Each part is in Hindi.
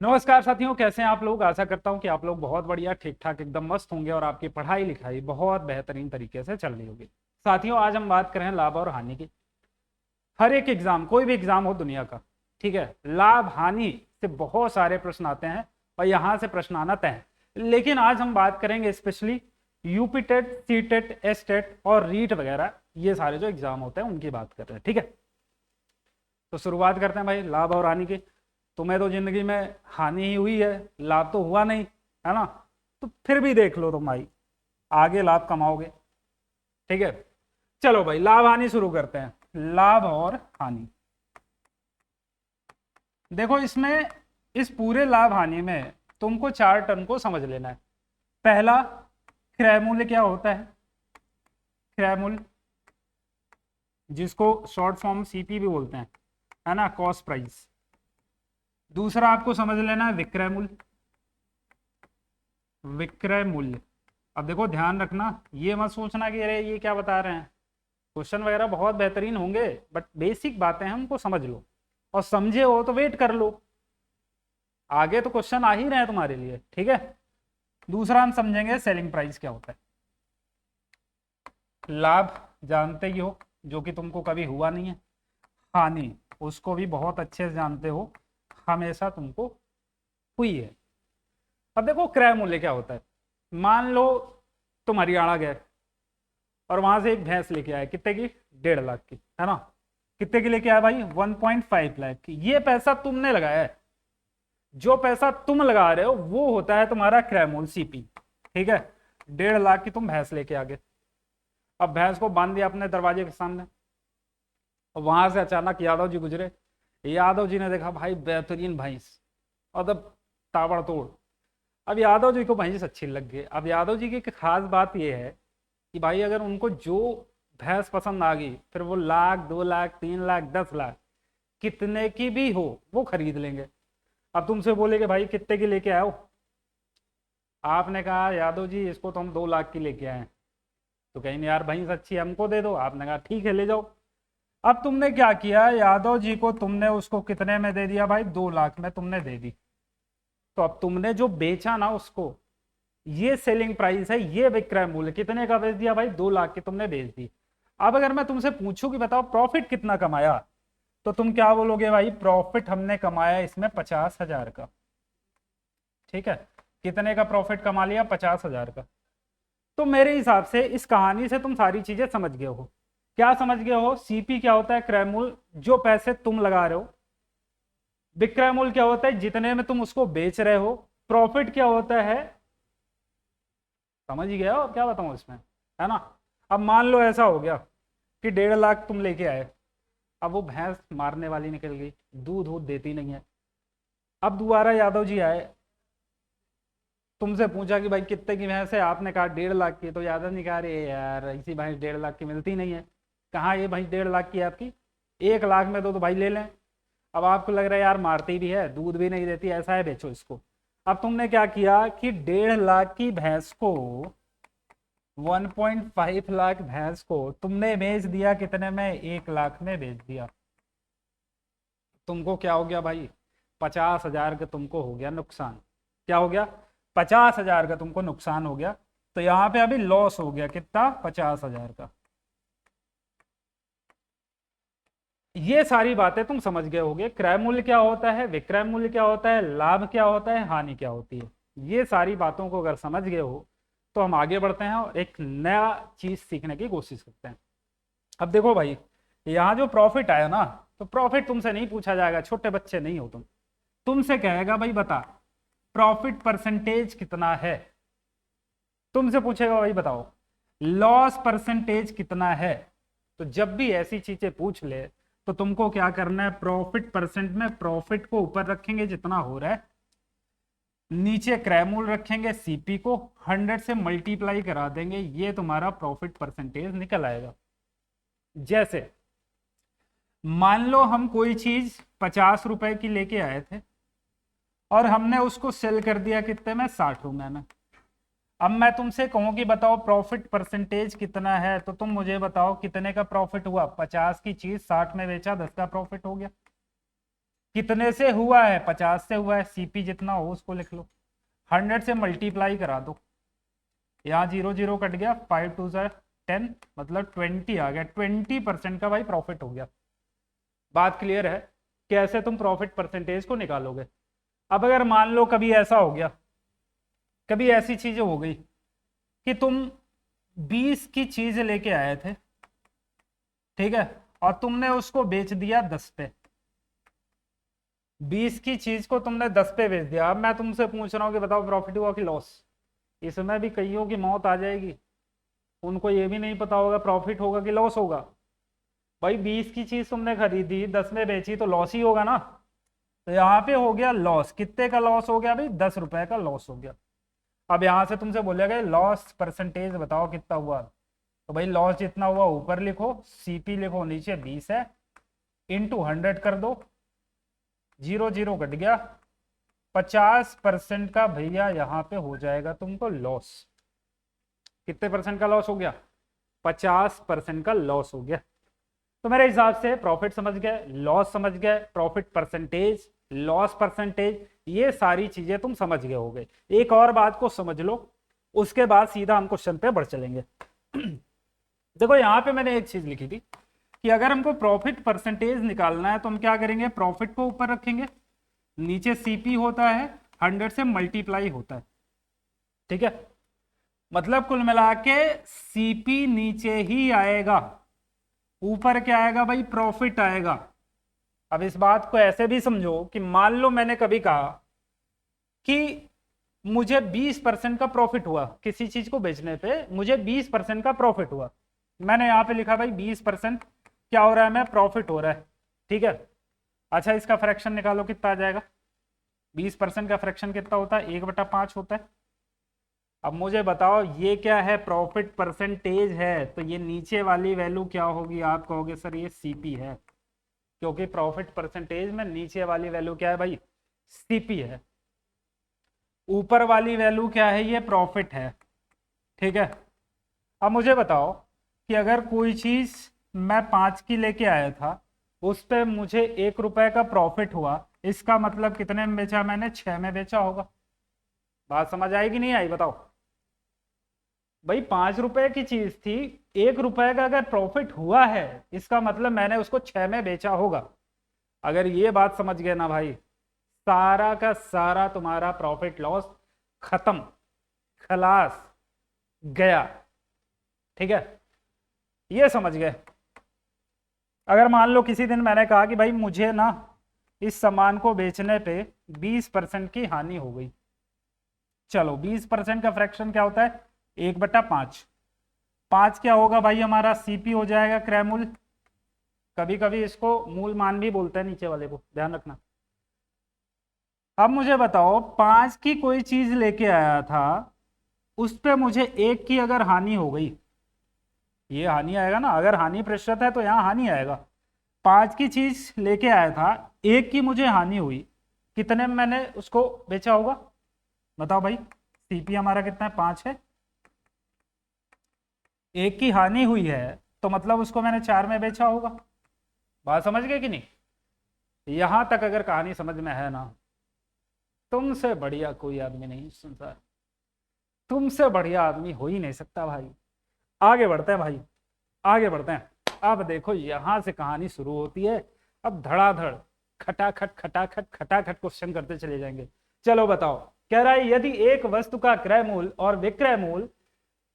नमस्कार साथियों, कैसे हैं आप लोग। आशा करता हूं कि आप लोग बहुत बढ़िया ठीक ठाक एकदम मस्त होंगे और आपकी पढ़ाई लिखाई बहुत बेहतरीन तरीके से चल रही होगी। साथियों, आज हम बात करें लाभ और हानि की। हर एक एग्जाम, कोई भी एग्जाम हो दुनिया का, ठीक है, लाभ हानि से बहुत सारे प्रश्न आते हैं और यहां से प्रश्न आना तय है। लेकिन आज हम बात करेंगे specially UP TET, C TET, S TET और रीट वगैरह, ये सारे जो एग्जाम होते हैं उनकी बात कर रहे हैं, ठीक है। तो शुरुआत करते हैं भाई लाभ और हानि की। तुम्हें तो जिंदगी में हानि ही हुई है, लाभ तो हुआ नहीं, है ना। तो फिर भी देख लो तुम भाई, आगे लाभ कमाओगे, ठीक है। चलो भाई, लाभ हानि शुरू करते हैं। लाभ और हानि, देखो इसमें, इस पूरे लाभ हानि में तुमको चार टर्म को समझ लेना है। पहला, क्रय मूल्य क्या होता है, क्रय मूल्य, जिसको शॉर्ट फॉर्म सीपी भी बोलते हैं, है ना, कॉस्ट प्राइस। दूसरा आपको समझ लेना है विक्रय मूल्य, विक्रय मूल्य। अब देखो ध्यान रखना, ये मत सोचना कि अरे ये क्या बता रहे हैं, क्वेश्चन वगैरह बहुत बेहतरीन होंगे, बट बेसिक बातें हैं उनको समझ लो, और समझे हो तो वेट कर लो, आगे तो क्वेश्चन आ ही रहे हैं तुम्हारे लिए, ठीक है। दूसरा हम समझेंगे सेलिंग प्राइस क्या होता है। लाभ जानते ही हो, जो कि तुमको कभी हुआ नहीं है। हानि उसको भी बहुत अच्छे से जानते हो, हमेशा तुमको हुई है। अब देखो क्रय मूल्य क्या होता है। मान लो तुम हरियाणा गए और वहां से एक भैंस लेके आए, कितने की, 1.5 लाख की, है ना। कितने की लेके आए भाई, 1.5 लाख की। ये पैसा तुमने लगाया है, जो पैसा तुम लगा रहे हो वो होता है तुम्हारा क्रय मूल्य सीपी, ठीक है। 1.5 लाख की तुम भैंस लेके आ गए। अब भैंस को बांध दिया अपने दरवाजे के सामने, और वहां से अचानक यादव जी गुजरे। यादव जी ने देखा भाई बेहतरीन भैंस, और तब ताबड़तोड़। अब यादव जी को भैंस अच्छी लग गई। अब यादव जी की एक खास बात यह है कि भाई अगर उनको जो भैंस पसंद आ गई, फिर वो 1 लाख, 2 लाख, 3 लाख, 10 लाख, कितने की भी हो वो खरीद लेंगे। अब तुमसे बोले कि भाई कितने की लेके आओ, आपने कहा यादव जी इसको तो हम 2 लाख की लेके आए हैं, तो कहेंगे यार भैंस अच्छी है हमको दे दो। आपने कहा ठीक है ले जाओ। अब तुमने क्या किया, यादव जी को तुमने उसको कितने में दे दिया भाई, 2 लाख में तुमने दे दी। तो अब तुमने जो बेचा ना उसको, ये सेलिंग प्राइस है, ये विक्रय मूल्य। कितने का बेच दिया भाई, 2 लाख की तुमने बेच दी। अब अगर मैं तुमसे पूछूं कि बताओ प्रॉफिट कितना कमाया, तो तुम क्या बोलोगे भाई, प्रॉफिट हमने कमाया इसमें 50,000 का, ठीक है। कितने का प्रॉफिट कमा लिया, 50,000 का। तो मेरे हिसाब से इस कहानी से तुम सारी चीजें समझ गए हो। क्या समझ गए हो, सीपी क्या होता है, क्रय मूल्य, जो पैसे तुम लगा रहे हो। विक्रय मूल्य क्या होता है, जितने में तुम उसको बेच रहे हो। प्रॉफिट क्या होता है, समझ ही गया हो, क्या बताऊं इसमें, है ना। अब मान लो ऐसा हो गया कि 1.5 लाख तुम लेके आए, अब वो भैंस मारने वाली निकल गई, दूध वूध देती नहीं है। अब दोबारा यादव जी आए, तुमसे पूछा कि भाई कितने की भैंस है, आपने कहा 1.5 लाख की। तो यादव जी कहा अरे यार ऐसी भैंस 1.5 लाख की मिलती नहीं है। कहाँ ये भैंस 1.5 लाख की है आपकी, 1 लाख में तो भाई ले लें। अब आपको लग रहा है यार मारती भी है, दूध भी नहीं देती, ऐसा है, बेचो इसको। अब तुमने क्या किया कि 1.5 लाख की भैंस को, 1.5 लाख भैंस को तुमने बेच दिया, कितने में, 1 लाख में बेच दिया। तुमको क्या हो गया भाई, 50,000 का तुमको हो गया नुकसान। क्या हो गया, 50,000 का तुमको नुकसान हो गया। तो यहां पे अभी लॉस हो गया कितना, 50,000 का। ये सारी बातें तुम समझ गए होगे, क्रय मूल्य क्या होता है, विक्रय मूल्य क्या होता है, लाभ क्या होता है, हानि क्या होती है। ये सारी बातों को अगर समझ गए हो तो हम आगे बढ़ते हैं और एक नया चीज सीखने की कोशिश करते हैं। अब देखो भाई, यहाँ जो प्रॉफिट आया ना, तो प्रॉफिट तुमसे नहीं पूछा जाएगा, छोटे बच्चे नहीं हो तुम। तुमसे कहेगा भाई बता प्रॉफिट परसेंटेज कितना है। तुमसे पूछेगा भाई बताओ लॉस परसेंटेज कितना है। तो जब भी ऐसी चीजें पूछ ले, तो तुमको क्या करना है, प्रॉफिट परसेंट में प्रॉफिट को ऊपर रखेंगे जितना हो रहा है, नीचे क्रय मूल्य रखेंगे सीपी को, 100 से मल्टीप्लाई करा देंगे, ये तुम्हारा प्रॉफिट परसेंटेज निकल आएगा। जैसे मान लो हम कोई चीज 50 रुपए की लेके आए थे और हमने उसको सेल कर दिया कितने में, 60 रुपए में। अब मैं तुमसे कहूं कि बताओ प्रॉफिट परसेंटेज कितना है, तो तुम मुझे बताओ कितने का प्रॉफिट हुआ, 50 की चीज 60 में बेचा, 10 का प्रॉफिट हो गया। कितने से हुआ है, 50 से हुआ है, सीपी जितना हो उसको लिख लो, 100 से मल्टीप्लाई करा दो, यहाँ 0 0 कट गया, 5 2 10, मतलब 20 आ गया, 20% का भाई प्रॉफिट हो गया। बात क्लियर है? कैसे तुम प्रॉफिट परसेंटेज को निकालोगे? अब अगर मान लो कभी ऐसा हो गया, कभी ऐसी चीजें हो गई कि तुम 20 की चीज लेके आए थे, ठीक है, और तुमने उसको बेच दिया 10 पे, 20 की चीज को तुमने 10 पे बेच दिया। अब मैं तुमसे पूछ रहा हूँ कि बताओ प्रॉफिट हुआ कि लॉस? इसमें भी कईयों की मौत आ जाएगी, उनको ये भी नहीं पता होगा प्रॉफिट होगा कि लॉस होगा। भाई 20 की चीज तुमने खरीदी, 10 में बेची, तो लॉस ही होगा ना। तो यहाँ पे हो गया लॉस। कितने का लॉस हो गया भाई? 10 रुपए का लॉस हो गया। अब यहाँ से तुमसे बोलेगा लॉस परसेंटेज बताओ कितना हुआ, तो भाई लॉस जितना हुआ ऊपर लिखो, सीपी लिखो, नीचे 20 है, इंटू 100 कर दो, 0 0 कट गया, 50% का भैया यहाँ पे हो जाएगा तुमको लॉस। कितने परसेंट का लॉस हो गया? 50% का लॉस हो गया। तो मेरे हिसाब से प्रॉफिट समझ गए, लॉस समझ गए, प्रॉफिट परसेंटेज, लॉस परसेंटेज, ये सारी चीजें तुम समझ गए होगे। एक और बात को समझ लो, उसके बाद सीधा हम क्वेश्चन पे बढ़ चलेंगे। देखो यहाँ पे मैंने एक चीज लिखी थी कि अगर हमको प्रॉफिट परसेंटेज निकालना है तो हम क्या करेंगे, प्रॉफिट को ऊपर रखेंगे, नीचे सीपी होता है, 100 से मल्टीप्लाई होता है, ठीक है। मतलब कुल मिला के सीपी नीचे ही आएगा, ऊपर क्या आएगा भाई? प्रॉफिट आएगा। अब इस बात को ऐसे भी समझो कि मान लो मैंने कभी कहा कि मुझे 20% का प्रॉफिट हुआ, किसी चीज को बेचने पे मुझे 20% का प्रॉफिट हुआ, मैंने यहाँ पे लिखा भाई 20% क्या हो रहा है, मैं प्रॉफिट हो रहा है, ठीक है। अच्छा इसका फ्रैक्शन निकालो, कितना आ जाएगा? 20% का फ्रैक्शन कितना होता है? 1/5 होता है। अब मुझे बताओ ये क्या है? प्रॉफिट परसेंटेज है, तो ये नीचे वाली वैल्यू क्या होगी? आप कहोगे सर ये सीपी है, क्योंकि प्रॉफिट परसेंटेज में नीचे वाली वैल्यू क्या है भाई? सीपी है। ऊपर वाली वैल्यू क्या है? ये प्रॉफिट है, ठीक है। अब मुझे बताओ कि अगर कोई चीज मैं 5 की लेके आया था, उस पे मुझे 1 रुपए का प्रॉफिट हुआ, इसका मतलब कितने में बेचा मैंने? 6 में बेचा होगा। बात समझ आएगी नहीं आई बताओ? भाई 5 रुपए की चीज थी, 1 रुपए का अगर प्रॉफिट हुआ है, इसका मतलब मैंने उसको 6 में बेचा होगा। अगर ये बात समझ गए ना भाई, सारा का सारा तुम्हारा प्रॉफिट लॉस खत्म, खलास, गया, ठीक है। ये समझ गए? अगर मान लो किसी दिन मैंने कहा कि भाई मुझे ना इस सामान को बेचने पे 20% की हानि हो गई, चलो 20% का फ्रैक्शन क्या होता है? 1/5। 5 क्या होगा भाई? हमारा सीपी हो जाएगा, क्रय मूल्य। कभी कभी इसको मूल मान भी बोलते हैं, नीचे वाले को ध्यान रखना। अब मुझे बताओ 5 की कोई चीज लेके आया था, उस पे मुझे 1 की अगर हानि हो गई, ये हानि आएगा ना, अगर हानि प्रतिशत है तो यहाँ हानि आएगा। 5 की चीज लेके आया था, 1 की मुझे हानि हुई, कितने में मैंने उसको बेचा होगा? बताओ भाई, सीपी हमारा कितना है? 5 है, 1 की हानि हुई है, तो मतलब उसको मैंने 4 में बेचा होगा। बात समझ गए कि नहीं? यहां तक अगर कहानी समझ में है ना, तुमसे बढ़िया कोई आदमी नहीं संसार, तुमसे बढ़िया आदमी हो ही नहीं सकता भाई। आगे बढ़ते हैं भाई, आगे बढ़ते हैं। अब देखो यहां से कहानी शुरू होती है, अब धड़ाधड़ खटाखट खटाखट खटाखट क्वेश्चन करते चले जाएंगे। चलो बताओ, कह रहा है यदि एक वस्तु का क्रय मूल्य और विक्रय मूल्य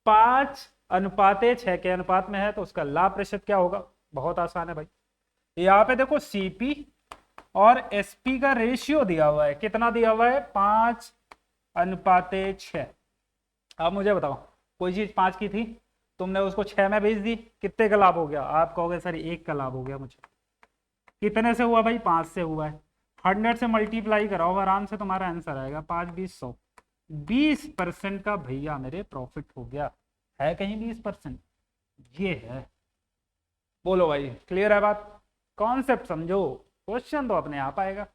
5:6 के अनुपात में है तो उसका लाभ प्रतिशत क्या होगा? बहुत आसान है भाई। यहाँ पे देखो सीपी और एसपी का रेशियो दिया हुआ है, कितना दिया हुआ है? 5:6। अब मुझे बताओ, कोई चीज 5 की थी, तुमने उसको 6 में बेच दी, कितने का लाभ हो गया? आप कहोगे सर 1 का लाभ हो गया मुझे। कितने से हुआ भाई? 5 से हुआ है। 100 से मल्टीप्लाई कराओ, आराम से तुम्हारा आंसर आएगा, 5 20 100। 20% का भैया मेरे प्रॉफिट हो गया। है कहीं 20%? ये है। बोलो भाई, क्लियर है बात? कॉन्सेप्ट समझो, क्वेश्चन तो अपने आप आएगा।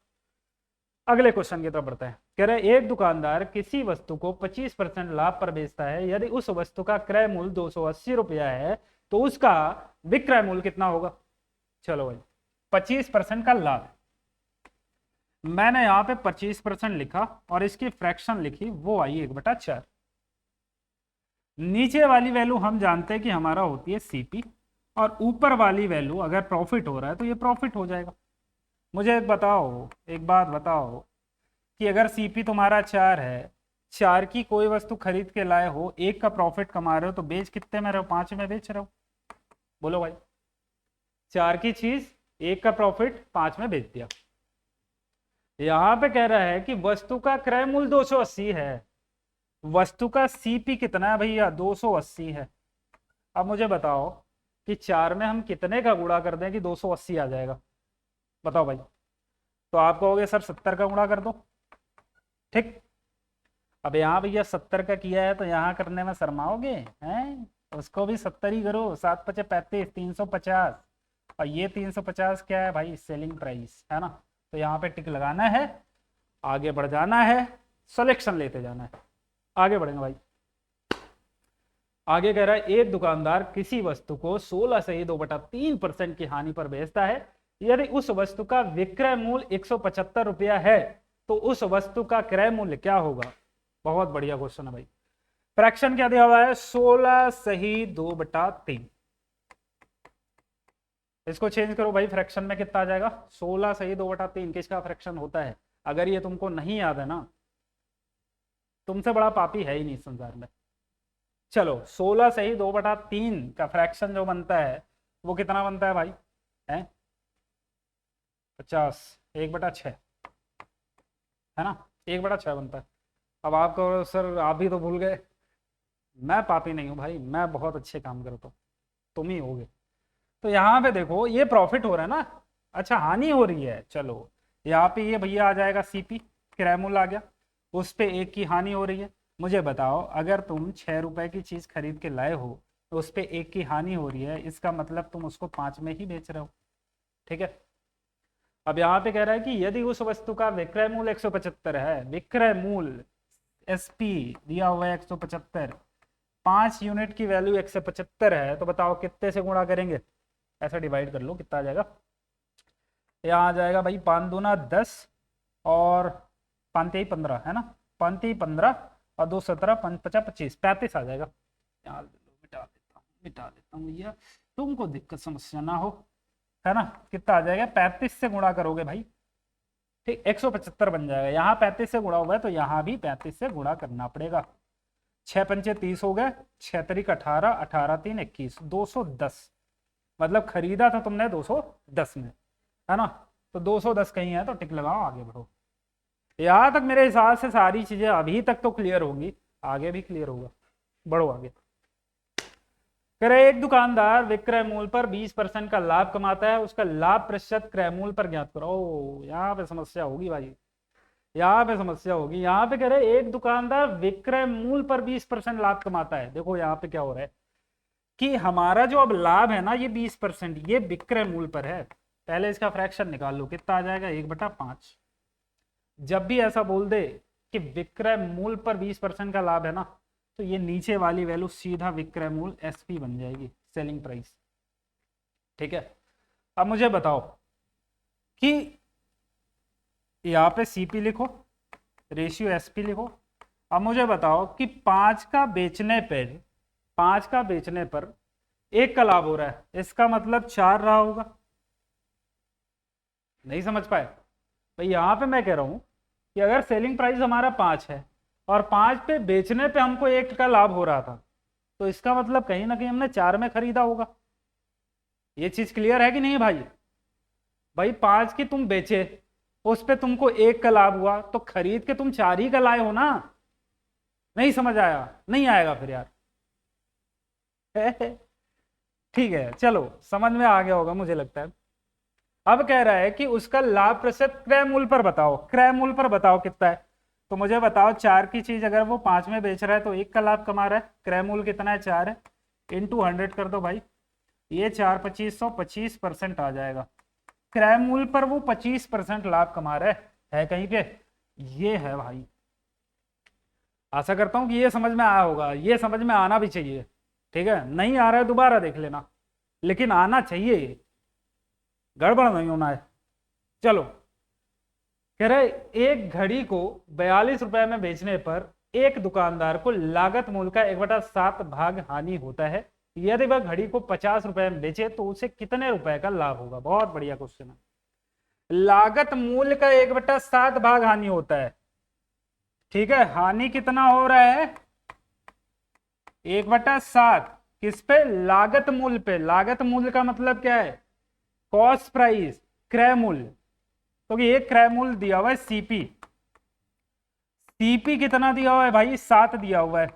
अगले क्वेश्चन की तरफ बढ़ते हैं। कह रहे एक दुकानदार किसी वस्तु को 25% लाभ पर बेचता है, यदि उस वस्तु का क्रय मूल्य 280 रुपया है तो उसका विक्रय मूल्य कितना होगा? चलो भाई, 25% का लाभ, मैंने यहाँ पे 25% लिखा और इसकी फ्रैक्शन लिखी, वो आई 1/4। नीचे वाली वैल्यू हम जानते हैं कि हमारा होती है सीपी, और ऊपर वाली वैल्यू अगर प्रॉफिट हो रहा है तो ये प्रॉफिट हो जाएगा। मुझे एक बताओ, एक बात बताओ कि अगर सीपी तुम्हारा 4 है, 4 की कोई वस्तु खरीद के लाए हो, 1 का प्रॉफिट कमा रहे हो, तो बेच कितने में रहे हो? 5 में बेच रहे हो। बोलो भाई, 4 की चीज 1 का प्रॉफिट 5 में बेच दिया। यहां पे कह रहा है कि वस्तु का क्रय मूल्य 280 है, वस्तु का सीपी कितना है भैया? 280 है। अब मुझे बताओ कि 4 में हम कितने का गुणा कर दें कि 280 आ जाएगा? बताओ भाई। तो आप कहोगे सर 70 का गुणा कर दो, ठीक। अब यहाँ भैया 70 का किया है तो यहाँ करने में शर्माओगे हैं? उसको भी 70 ही करो। 7 पचे 35, 350, और ये 350 क्या है भाई? सेलिंग प्राइस है ना। तो यहाँ पे टिक लगाना है, आगे बढ़ जाना है, सिलेक्शन लेते जाना है, आगे बढ़ेंगे भाई। आगे कह रहा है एक दुकानदार किसी वस्तु को 16 से ही 2/3% की हानि पर बेचता है। यदि उस वस्तु का विक्रय मूल्य 175 रुपया है तो उस वस्तु का क्रय मूल्य क्या होगा? बहुत बढ़िया क्वेश्चन है भाई। फ्रैक्शन क्या दिया हुआ है? 16 सही 2/3। इसको चेंज करो भाई, फ्रैक्शन में कितना आ जाएगा? 16 सही 2/3 किसका फ्रैक्शन होता है? अगर ये तुमको नहीं याद है ना, तुमसे बड़ा पापी है ही नहीं संसार में। चलो 16 सही 2/3 का फ्रैक्शन जो बनता है वो कितना बनता है भाई? है 50, 1/6 है ना, 1/6 बनता है। अब आप कहो सर आप भी तो भूल गए। मैं पापी नहीं हूं भाई, मैं बहुत अच्छे काम करता हूँ, तुम ही होगे। तो यहाँ पे देखो ये प्रॉफिट हो रहा है ना, अच्छा हानि हो रही है। चलो यहाँ पे ये भैया आ जाएगा सीपी, क्रय मूल्य आ गया, उस पे 1 की हानि हो रही है। मुझे बताओ अगर तुम 6 रुपए की चीज खरीद के लाए हो तो उस पे 1 की हानि हो रही है, इसका मतलब तुम उसको 5 में ही बेच रहे हो, ठीक है। अब यहाँ पे कह रहा है कि यदि उस वस्तु का विक्रय मूल्य 175 है, विक्रय मूल्य एसपी दिया हुआ है 175, 5 यूनिट की वैल्यू 175 है, तो बताओ कितने से गुणा करेंगे? ऐसा डिवाइड कर लो, कितना आ जाएगा? यहाँ आ जाएगा भाई 5 दूना 10 और 5 तेई 15 है ना, 5 तेई 15 और 2 17, 5 50 25, 35 आ जाएगा। यहाँ मिटा देता हूँ भैया, तुमको दिक्कत समस्या ना हो, है ना। कितना आ जाएगा? 35 से गुणा करोगे भाई, ठीक, 175 बन जाएगा। यहाँ 35 से गुणा हुआ है तो यहाँ भी 35 से गुणा करना पड़ेगा। 6 पंचे 30 हो गए, 6 तरीक 18, 18 3 21, 210। मतलब खरीदा था तुमने 210 में, है ना। तो 210 कहीं है तो टिक लगाओ, आगे बढ़ो। यहाँ तक मेरे हिसाब से सारी चीजें अभी तक तो क्लियर होंगी, आगे भी क्लियर होगा, बढ़ो आगे। करे एक दुकानदार विक्रय मूल्य पर 20% का लाभ कमाता है, उसका लाभ प्रतिशत क्रय मूल्य पर ज्ञात करो। यहाँ पे समस्या होगी भाई, यहाँ पे समस्या होगी। यहाँ पे कह रहे एक दुकानदार विक्रय मूल्य पर 20% लाभ कमाता है। देखो यहाँ पे क्या हो रहा है कि हमारा जो अब लाभ है ना, ये 20% ये विक्रय मूल्य पर है। पहले इसका फ्रैक्शन निकाल लो, कितना आ जाएगा? 1/5। जब भी ऐसा बोल दे कि विक्रय मूल्य पर 20% का लाभ है ना, तो ये नीचे वाली वैल्यू सीधा विक्रय मूल्य एसपी बन जाएगी, सेलिंग प्राइस, ठीक है। अब मुझे बताओ कि यहाँ पे सीपी लिखो, रेशियो एसपी लिखो। अब मुझे बताओ कि 5 का बेचने पर, 5 का बेचने पर 1 का लाभ हो रहा है, इसका मतलब 4 रहा होगा। नहीं समझ पाए भाई? यहां पे मैं कह रहा हूं कि अगर सेलिंग प्राइस हमारा 5 है और 5 पे बेचने पे हमको 1 का लाभ हो रहा था, तो इसका मतलब कहीं ना कहीं हमने 4 में खरीदा होगा। ये चीज क्लियर है कि नहीं भाई? भाई 5 की तुम बेचे, उस पे तुमको 1 का लाभ हुआ, तो खरीद के तुम 4 ही का लाए हो ना। नहीं समझ आया? नहीं आएगा फिर यार। ठीक है, चलो समझ में आ गया होगा मुझे लगता है। अब कह रहा है कि उसका लाभ प्रतिशत क्रय मूल्य पर बताओ, क्रय मूल्य पर बताओ कितना है। तो मुझे बताओ 4 की चीज अगर वो 5 में बेच रहा है तो 1 का लाभ कमा रहा है, क्रय मूल्य कितना है? 4 है, इंटू 100 कर दो भाई, ये 4 2500, 25% आ जाएगा। क्रय मूल्य पर वो 25% लाभ कमा रहा है कहीं पे? ये है भाई। आशा करता हूं कि ये समझ में आया होगा, ये समझ में आना भी चाहिए, ठीक है। नहीं आ रहा है दोबारा देख लेना, लेकिन आना चाहिए, गड़बड़ नहीं होना है। चलो कह रहे एक घड़ी को 42 रुपए में बेचने पर एक दुकानदार को लागत मूल्य का 1/7 भाग हानि होता है। यदि वह घड़ी को 50 रुपए में बेचे तो उसे कितने रुपए का लाभ होगा? बहुत बढ़िया क्वेश्चन है। लागत मूल्य का 1/7 भाग हानि होता है, ठीक है। हानि कितना हो रहा है? 1/7। किस पे? लागत मूल्य पे। लागत मूल्य का मतलब क्या है? कॉस्ट प्राइस, क्रय मूल्य। तो ये क्रय मूल्य दिया हुआ है सीपी। सीपी कितना दिया हुआ है भाई? 7 दिया हुआ है।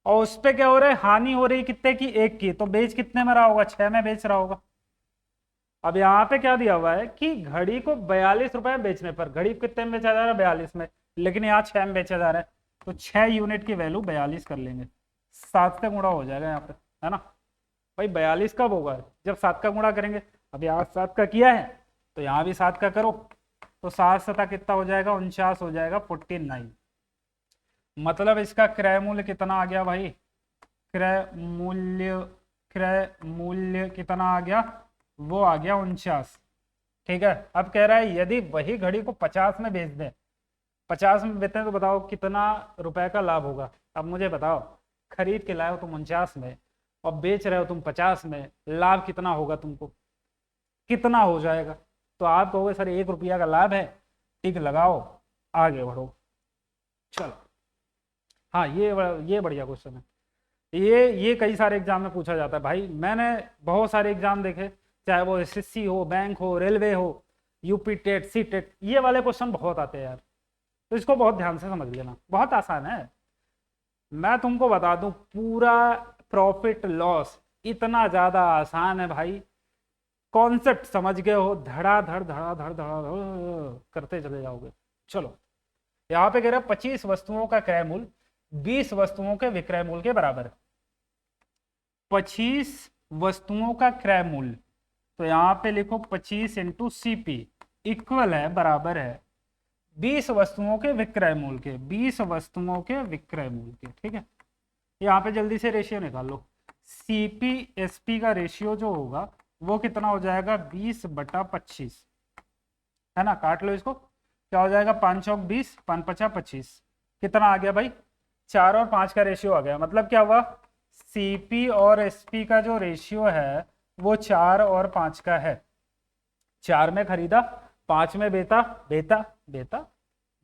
और उस पे क्या हो रहा है? हानि हो रही है कितने की? 1 की। तो बेच कितने में रहा होगा? 6 में बेच रहा होगा। अब यहाँ पे क्या दिया हुआ है कि घड़ी को 42 रुपए में बेचने पर, घड़ी कितने में बेचा जा रहा है? 42 में, लेकिन यहाँ 6 में बेचा जा रहा है, तो 6 यूनिट की वैल्यू 42 कर लेंगे। 7 से गुणा हो जाएगा यहाँ पे, है ना भाई? 42 कब होगा? जब 7 का गुणा करेंगे। अब यहाँ 7 का किया है तो यहाँ भी 7 का करो, तो 7 सता कितना हो जाएगा? 49 हो जाएगा, 49। मतलब इसका क्रय मूल्य कितना आ गया भाई? क्रय मूल्य, क्रय मूल्य कितना आ गया? वो आ गया 49। ठीक है। अब कह रहा है यदि वही घड़ी को 50 में बेच दें, 50 में बेचते हैं तो बताओ कितना रुपए का लाभ होगा? अब मुझे बताओ, खरीद के लाए हो तुम 49 में और बेच रहे हो तुम 50 में, लाभ कितना होगा तुमको? कितना हो जाएगा? तो आप कहोगे सर 1 रुपया का लाभ है। टिक लगाओ, आगे बढ़ो। चलो, हाँ ये बढ़िया क्वेश्चन है। ये कई सारे एग्जाम में पूछा जाता है भाई। मैंने बहुत सारे एग्जाम देखे, चाहे वो एसएससी हो, बैंक हो, रेलवे हो, यूपी टेट, सी टेट, ये वाले क्वेश्चन बहुत आते हैं यार। तो इसको बहुत ध्यान से समझ लेना, बहुत आसान है। मैं तुमको बता दूं, पूरा प्रॉफिट लॉस इतना ज्यादा आसान है भाई। कॉन्सेप्ट समझ गए हो, धड़ाधड़ धड़ाधड़ धड़ाधड़ करते चले जाओगे। चलो, यहाँ पे कह रहे 25 वस्तुओं का क्रय मूल्य 20 वस्तुओं के विक्रय मूल्य के बराबर है। 25 वस्तुओं का क्रय मूल्य, तो यहाँ पे लिखो 25 इंटू सीपी इक्वल है, बराबर है 20 वस्तुओं के विक्रय मूल्य के। 20 वस्तुओं के विक्रय मूल्य के, ठीक है। यहाँ पे जल्दी से रेशियो निकाल लो। सीपी एसपी का रेशियो जो होगा वो कितना हो जाएगा? 20/25, है ना। काट लो इसको, क्या हो जाएगा? 5 चौक 20, 5 पचा 25। कितना आ गया भाई? 4 और 5 का रेशियो आ गया। मतलब क्या हुआ? सीपी और एसपी का जो रेशियो है वो 4 और 5 का है। 4 में खरीदा, 5 में बेता, बेता बेता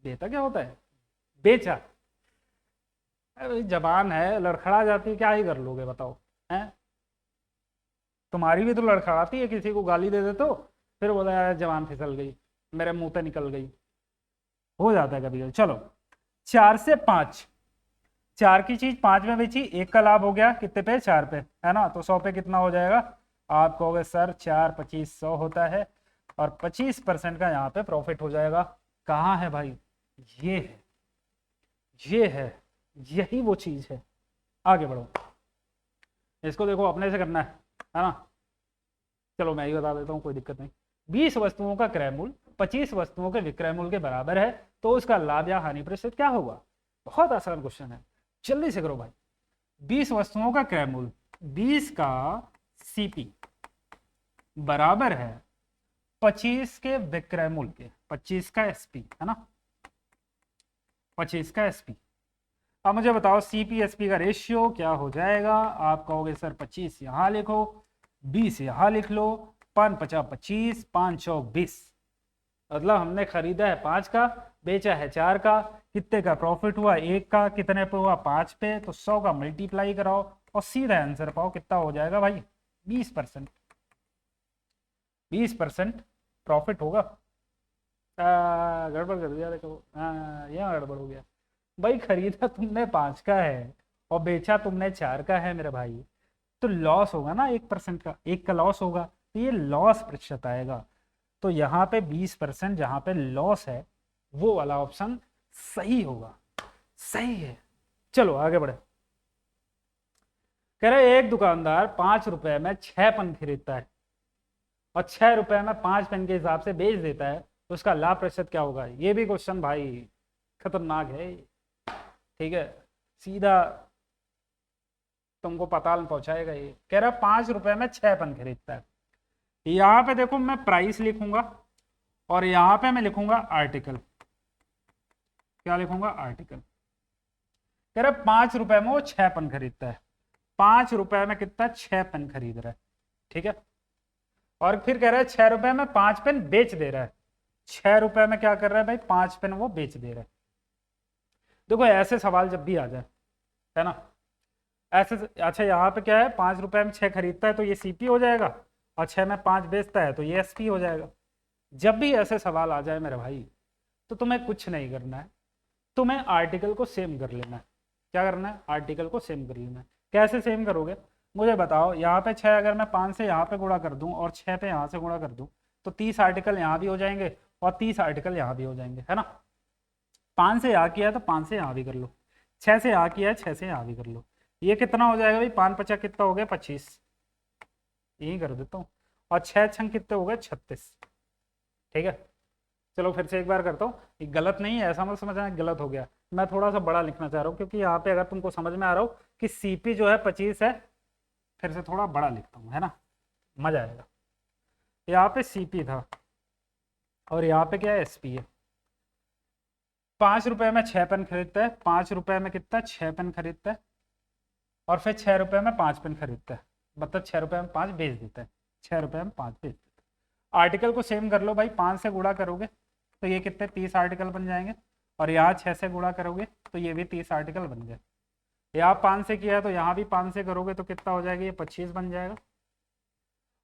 बेता क्या होता है? बेचा। अरे जबान है, लड़खड़ा जाती है, क्या ही कर लोगे बताओ? हैं? तुम्हारी भी तो लड़खड़ाती है, किसी को गाली दे देते हो फिर बोला यार जबान फिसल गई, मेरे मुंह पे निकल गई। हो जाता है कभी कभी। चलो, 4 से 5, 4 की चीज 5 में बेची, 1 का लाभ हो गया कितने पे? 4 पे, है ना। तो 100 पे कितना हो जाएगा? आप कहोगे सर 4 25 100 होता है, और 25% का यहाँ पे प्रॉफिट हो जाएगा। कहाँ है भाई? ये है, ये है, यही वो चीज है। आगे बढ़ो, इसको देखो अपने से करना है ना। चलो मैं ही बता देता हूँ, कोई दिक्कत नहीं। 20 वस्तुओं का क्रय मूल्य 25 वस्तुओं के विक्रय मूल्य के बराबर है, तो उसका लाभ या हानि प्रतिशत क्या होगा? बहुत आसान क्वेश्चन है, जल्दी से करो भाई। 20 वस्तुओं का क्रय मूल्य, 20 का सीपी बराबर है 25 के विक्रय मूल्य के, 25 का एसपी, है ना, 25 का एसपी। अब मुझे बताओ सीपी एसपी का रेशियो क्या हो जाएगा? आप कहोगे सर 25 यहां लिखो, 20 यहां लिख लो, 5 पचा 25, 5 चौक 20। मतलब हमने खरीदा है 5 का, बेचा है 4 का, कितने का प्रॉफिट हुआ? 1 का। कितने पे हुआ? 5 पे। तो 100 का मल्टीप्लाई कराओ और सीधा आंसर पाओ, कितना हो जाएगा भाई? 20%। 20% प्रॉफिट होगा। गड़बड़ कर दिया देखो, यहाँ गड़बड़ हो गया भाई। खरीदा तुमने 5 का है और बेचा तुमने 4 का है मेरे भाई, तो लॉस होगा ना 1% का, 1 का लॉस होगा, तो ये लॉस प्रतिशत आएगा। तो यहाँ पे 20% जहाँ पे लॉस है वो वाला ऑप्शन सही होगा। सही है। चलो आगे बढ़े। कह रहे एक दुकानदार 5 रुपए में 6 पेन खरीदता है और 6 रुपए में 5 पेन के हिसाब से बेच देता है, तो उसका लाभ प्रतिशत क्या होगा? ये भी क्वेश्चन भाई खतरनाक है, ठीक है, सीधा तुमको पाताल में पहुंचाएगा। ये कह रहा है 5 रुपए में 6 पेन खरीदता है। यहाँ पे देखो मैं प्राइस लिखूंगा और यहां पे मैं लिखूंगा आर्टिकल। क्या लिखूंगा? आर्टिकल। कह रहा 5 रुपए में वो 6 पेन खरीदता है। 5 रुपए में कितना? 6 पेन खरीद रहा है। ठीक है। और फिर कह रहा है 6 रुपए में 5 पेन बेच दे रहा है। 6 रुपए में क्या कर रहा है भाई? 5 पेन वो बेच दे रहा है। देखो ऐसे सवाल जब भी आ जाए, है ना, ऐसे। अच्छा यहाँ पे क्या है? 5 रुपए में 6 खरीदता है तो ये सीपी हो जाएगा, और 6 में 5 बेचता है तो ये एसपी हो जाएगा। जब भी ऐसे सवाल आ जाए मेरे भाई, तो तुम्हें कुछ नहीं करना है, तुम्हें आर्टिकल को सेम कर लेना है। क्या करना है? आर्टिकल को सेम कर लेना है। कैसे सेम करोगे मुझे बताओ? यहाँ पे 6 अगर मैं 5 से यहाँ पे गुणा कर दूं और 6 पे यहाँ से गुणा कर दूं, तो 30 आर्टिकल यहाँ भी हो जाएंगे और 30 आर्टिकल यहाँ भी हो जाएंगे, है ना। 5 से यहाँ किया है तो 5 से यहाँ भी कर लो, 6 से यहाँ किया है 6 से यहाँ भी कर लो। ये कितना हो जाएगा भाई? 5 5 कितना हो गया? 25। यही कर देता हूँ। और 6 6 कितने हो गए? 36। ठीक है। चलो फिर से एक बार करता हूँ। ये गलत नहीं है, ऐसा मत समझना गलत हो गया। मैं थोड़ा सा बड़ा लिखना चाह रहा हूँ, क्योंकि यहाँ पे अगर तुमको समझ में आ रहा हो कि सीपी जो है 25 है, फिर से थोड़ा बड़ा लिखता हूँ, है ना, मजा आएगा। यहाँ पे सीपी था और यहाँ पे क्या है? एसपी है। 5 रुपए में 6 पेन खरीदता है। 5 रुपए में कितना? 6 पेन खरीदता है। और फिर 6 रुपए में 5 पेन खरीदता है, मतलब 6 रुपए में 5 बेच देता है। 6 रुपए में 5 बेच देता है। आर्टिकल को सेम कर लो भाई। 5 से गुणा करोगे तो ये कितने? 30 आर्टिकल बन जाएंगे। और यहाँ 6 से गुणा करोगे तो ये भी 30 आर्टिकल बन गए। यहाँ 5 से किया है तो यहाँ भी 5 से करोगे तो कितना हो जाएगा? ये 25 बन जाएगा।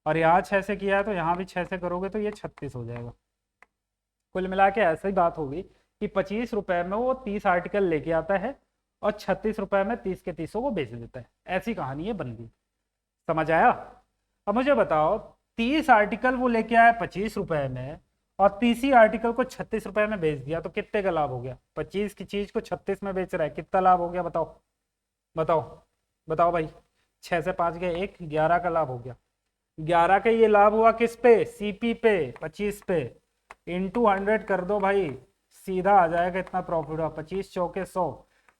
और यहाँ 6 से किया है तो यहाँ भी 6 से करोगे तो ये 36 हो जाएगा। कुल मिला के ऐसी बात होगी कि 25 रुपए में वो 30 आर्टिकल लेके आता है और 36 रुपए में 30 के 30 को बेच देता है। ऐसी कहानी है बन गई। समझ आया? अब मुझे बताओ, 30 आर्टिकल वो लेके आया 25 रुपए में और 30 ही आर्टिकल को 36 रुपए में बेच दिया, तो कितने का लाभ हो गया? 25 की चीज को 36 में बेच रहा है, कितना लाभ हो गया? बताओ बताओ बताओ भाई। 6 से 5 गए 1, 11 का लाभ हो गया। 11 का ये लाभ हुआ किस पे? सीपी पे, 25 पे। इंटू 100 कर दो भाई, सीधा आ जाएगा इतना प्रॉफिट हुआ। 25 चौके 100,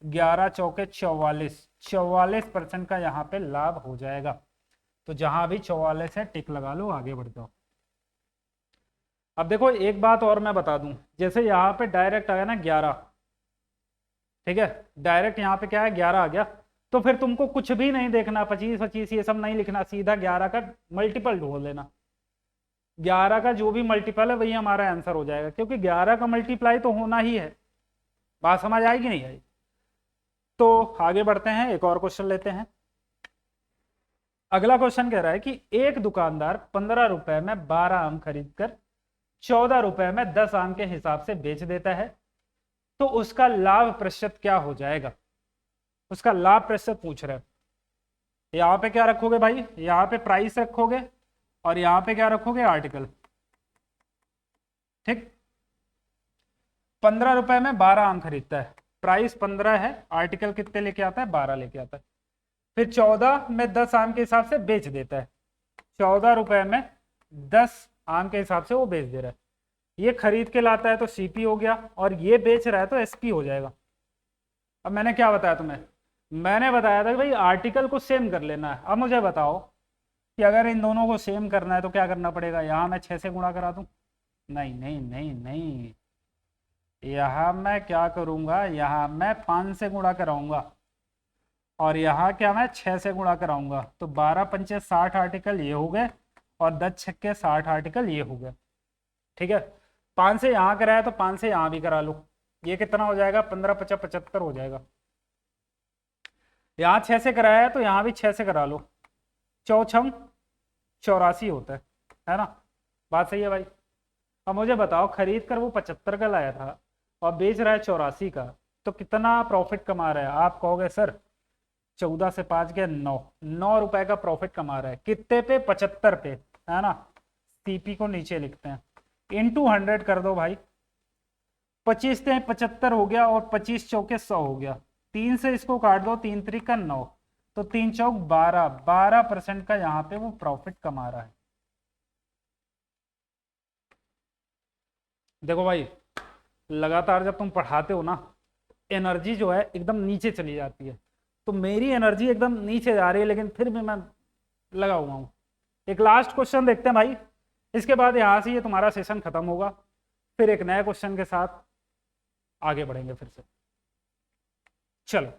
11 चौके 44, 44% का यहाँ पे लाभ हो जाएगा। तो जहां भी 44 है टिक लगा लो, आगे बढ़ जाओ। अब देखो एक बात और मैं बता दूं, जैसे यहाँ पे डायरेक्ट आया ना 11, ठीक है, डायरेक्ट यहाँ पे क्या है? 11 आ गया, तो फिर तुमको कुछ भी नहीं देखना, 25 25 ये सब नहीं लिखना, सीधा 11 का मल्टीपल ढूंढ लेना। 11 का जो भी मल्टीपल है वही हमारा आंसर हो जाएगा, क्योंकि 11 का मल्टीप्लाई तो होना ही है। बात समझ आएगी नहीं आई? तो आगे बढ़ते हैं, एक और क्वेश्चन लेते हैं। अगला क्वेश्चन कह रहा है कि एक दुकानदार 15 रुपए में 12 आम खरीद कर 14 रुपए में 10 आम के हिसाब से बेच देता है, तो उसका लाभ प्रतिशत क्या हो जाएगा? उसका लाभ प्रतिशत पूछ रहे हैं। यहाँ पे क्या रखोगे भाई? यहाँ पे प्राइस रखोगे और यहाँ पे क्या रखोगे? आर्टिकल। ठीक। 15 रुपए में 12 आम खरीदता है, प्राइस 15 है, आर्टिकल कितने लेके आता है? 12 लेके आता है। फिर 14 में 10 आम के हिसाब से बेच देता है। 14 रुपए में 10 आम के हिसाब से वो बेच दे रहा है। ये खरीद के लाता है तो सीपी हो गया, और ये बेच रहा है तो एसपी हो जाएगा। अब मैंने क्या बताया तुम्हें? मैंने बताया था कि भाई आर्टिकल को सेम कर लेना है। अब मुझे बताओ कि अगर इन दोनों को सेम करना है तो क्या करना पड़ेगा? यहाँ मैं 6 से गुणा करा दूं? नहीं नहीं नहीं नहीं, यहाँ मैं क्या करूंगा? यहाँ मैं 5 से गुणा कराऊंगा, और यहाँ क्या मैं 6 से गुणा कराऊंगा। तो 12 पंचे 60 आर्टिकल ये हो गए, और 10 छक्के 60 आर्टिकल ये हो गए। ठीक है। 5 से यहाँ कराया तो 5 से यहाँ भी करा लो, ये कितना हो जाएगा? 15 50 75 हो जाएगा। यहाँ 6 से कराया है तो यहाँ भी 6 से करा लो, 4 84 होता है ना। बात सही है भाई? अब मुझे बताओ, खरीद कर वो 75 का लाया था और बेच रहा है 84 का, तो कितना प्रॉफिट कमा रहा है? आप कहोगे सर 14 से 5 गया 9, 9 रुपए का प्रॉफिट कमा रहा है। कितने पे? 75 पे, है ना। सीपी को नीचे लिखते हैं, इंटू 100 कर दो भाई। 25 से 75 हो गया और 25 चौके 100 हो गया। 3 से इसको काट दो, 3 3 9, तो 3 चौक 12, 12% का यहाँ पे वो प्रॉफिट कमा रहा है। देखो भाई, लगातार जब तुम पढ़ाते हो ना, एनर्जी जो है एकदम नीचे चली जाती है। तो मेरी एनर्जी एकदम नीचे जा रही है, लेकिन फिर भी मैं लगा हुआ हूँ। एक लास्ट क्वेश्चन देखते हैं भाई, इसके बाद यहाँ से ये तुम्हारा सेशन खत्म होगा। फिर एक नए क्वेश्चन के साथ आगे बढ़ेंगे फिर से। चलो,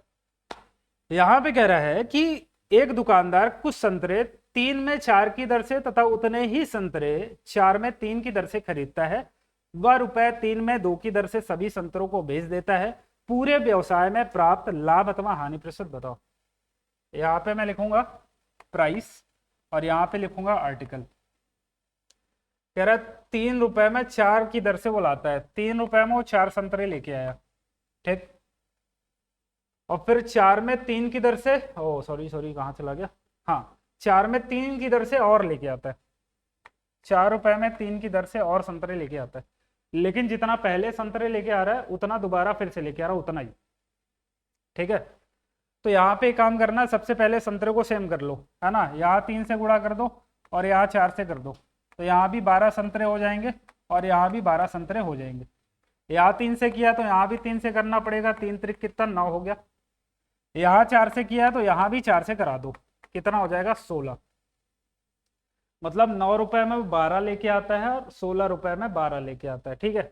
यहां पे कह रहा है कि एक दुकानदार कुछ संतरे 3 में 4 की दर से तथा उतने ही संतरे 4 में 3 की दर से खरीदता है। वह रुपए 3 में 2 की दर से सभी संतरों को बेच देता है। पूरे व्यवसाय में प्राप्त लाभ अथवा हानि प्रतिशत बताओ। यहाँ पे मैं लिखूंगा प्राइस और यहाँ पे लिखूंगा आर्टिकल। कह रहा है 3 रुपए में 4 की दर से वो लाता है, 3 रुपए में वो 4 संतरे लेके आया, ठीक। और फिर 4 में 3 की दर से, ओ सॉरी कहाँ चला गया, हाँ 4 में 3 की दर से और लेके आता है, 4 रुपए में 3 की दर से और संतरे लेके आता है। लेकिन जितना पहले संतरे लेके आ रहा है उतना दोबारा फिर से लेके आ रहा है, उतना ही, ठीक है। तो यहाँ पे काम करना, सबसे पहले संतरे को सेम कर लो, है ना, यहाँ 3 से गुणा कर दो और यहाँ 4 से कर दो, तो यहाँ भी 12 संतरे हो जाएंगे और यहाँ भी 12 संतरे हो जाएंगे। यहाँ 3 से किया तो यहाँ भी 3 से करना पड़ेगा, 3 त्रिक कितना 9 हो गया। यहाँ 4 से किया तो यहाँ भी 4 से करा दो, कितना हो जाएगा 16। मतलब 9 रुपए में 12 लेके आता है और 16 रुपए में 12 लेके आता है, ठीक है।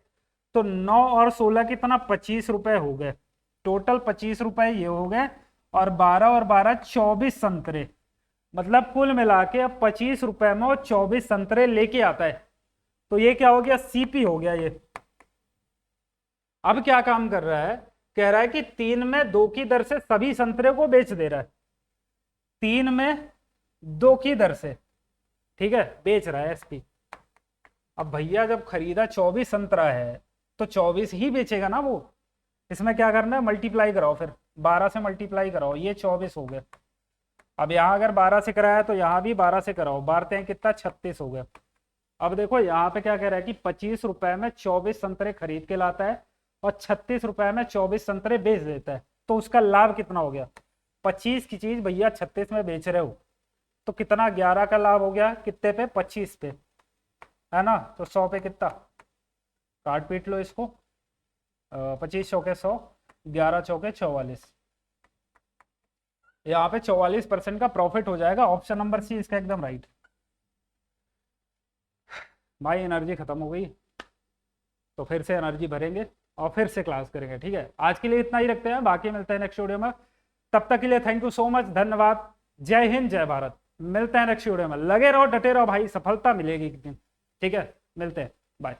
तो 9 और 16 कितना 25 रुपए हो गए, टोटल 25 रुपए ये हो गए, और 12 और 12 24 संतरे, मतलब कुल मिला के अब 25 रुपए में वो 24 संतरे लेके आता है। तो ये क्या हो गया, सीपी हो गया ये। अब क्या काम कर रहा है, कह रहा है कि 3 में 2 की दर से सभी संतरे को बेच दे रहा है, 3 में 2 की दर से, ठीक है, बेच रहा है एसपी। अब भैया जब खरीदा 24 संतरा है तो 24 ही बेचेगा ना वो। इसमें क्या करना है, मल्टीप्लाई कराओ, फिर 12 से मल्टीप्लाई कराओ, ये 24 हो गए। अब यहाँ अगर 12 से कराया तो यहाँ भी 12 से कराओ, बारते हैं कितना 36 हो गया। अब देखो यहाँ पे क्या कह रहा है कि 25 रुपए में 24 संतरे खरीद के लाता है और 36 रुपए में 24 संतरे बेच देता है, तो उसका लाभ कितना हो गया, 25 की चीज भैया 36 में बेच रहे हो, तो कितना 11 का लाभ हो गया, कितने पे 25 पे, है ना। तो 100 पे कितना, काट पीट लो इसको, 25 चौके 100, 11 चौके 44, यहाँ पे 44% का प्रॉफिट हो जाएगा। ऑप्शन नंबर सी इसका एकदम राइट। भाई एनर्जी खत्म हो गई, तो फिर से एनर्जी भरेंगे और फिर से क्लास करेंगे, ठीक है। आज के लिए इतना ही रखते हैं, बाकी मिलते हैं नेक्स्ट वीडियो में। तब तक के लिए थैंक यू सो मच, धन्यवाद, जय हिंद जय भारत। मिलते हैं नेक्स्ट वीडियो में, लगे रहो डटे रहो भाई, सफलता मिलेगी एक दिन, ठीक है। मिलते हैं, बाय।